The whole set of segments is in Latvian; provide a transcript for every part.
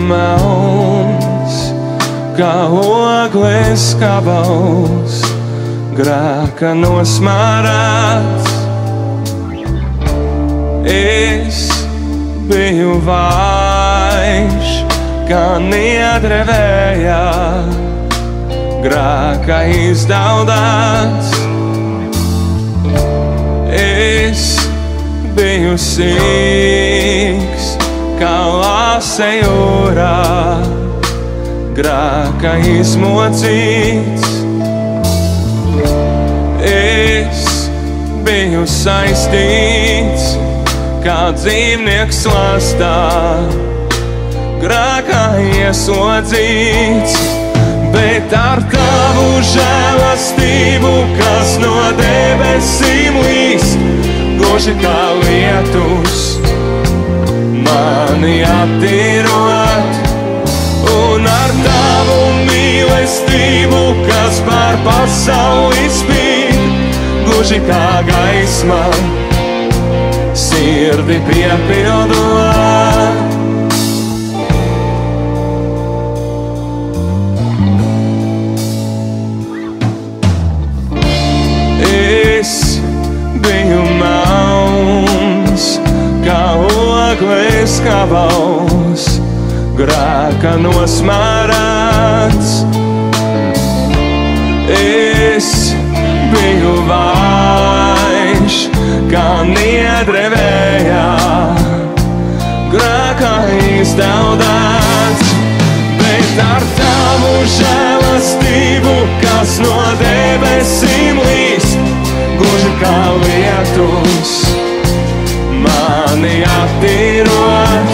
melns, kā ogles skabals, grēka nosmārēts. Es biju vājš, kā niedre vējā, grēka izdaudēts. Es biju sīgs, kā lāse jūrā, grēka izmocīts. Es biju saistīts, kā dzīvnieks lastā, grēkā ieslodzīts. Bet ar tavu žēlastību, kas no debesīm līst, gluži kā lietus, mani attīrot. Un ar tavu mīlestību, kas pār pasauli spīd, gluži kā gaisma, sirdi piepildot. Es biju melns, kā ogles skabals, grēka nosmārēts. Es biju vājš, kā niedre vējā, grēkā izdaudēts. Bet ar tavu žēlastību, kas no debesīm līst, gluži kā lietus, mani attīrot.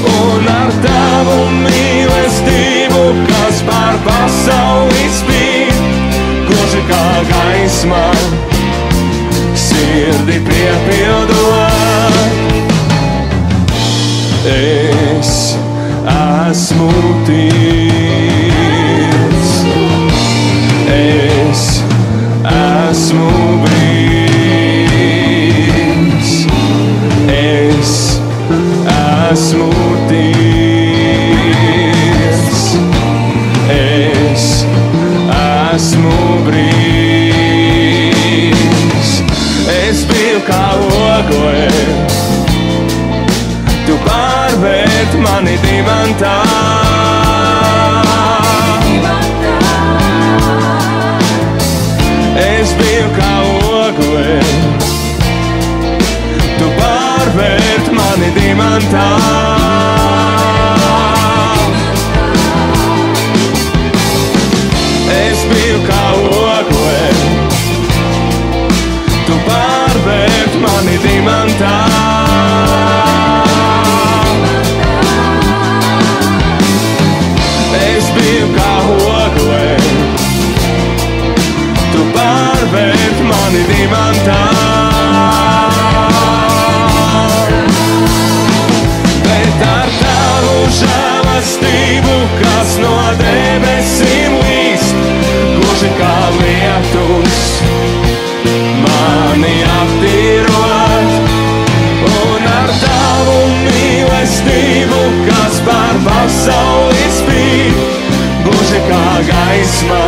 Un ar tavu mīlestību, kas pār pasauli spīd, gluži kā gaisma, sirdi piepildot. Es esmu tīrs, es esmu brīvs, es esmu tīrs, es esmu brīvs. Es biju kā ogle, tu pārvērt mani dimantā. Es biju kā ogle, tu pārvērt mani dimantā. Es biju kā ogle, tu pārvērt mani dimantā. Es biju kā ogle, tu pārvērt mani dimantā. Bet ar tavu žēlastību, kas no debesīm līst, gluži kā lietus, mani attīrot. Un ar tavu mīlestību, kas pār pasauli spīd, gluži kā gaisma,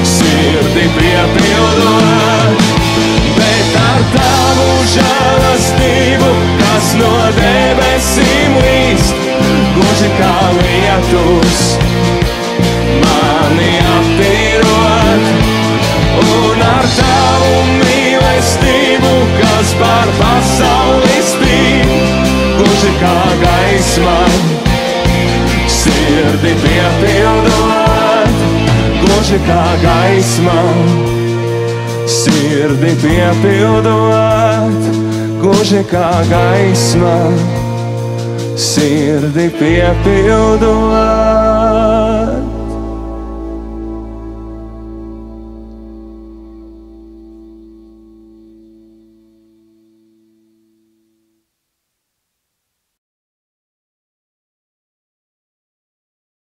sirdi piepildot. Bet ar tavu žēlastību, kas no debesīm līst, gluži kā lietus, mani attīrot. Un ar tavu mīlestību, kas pār pasauli spīd, gluži kā gaisma, sirdi piepildot. Gluži kā gaisma, sirdi piepildot. Gluži kā gaisma, sirdi piepildot.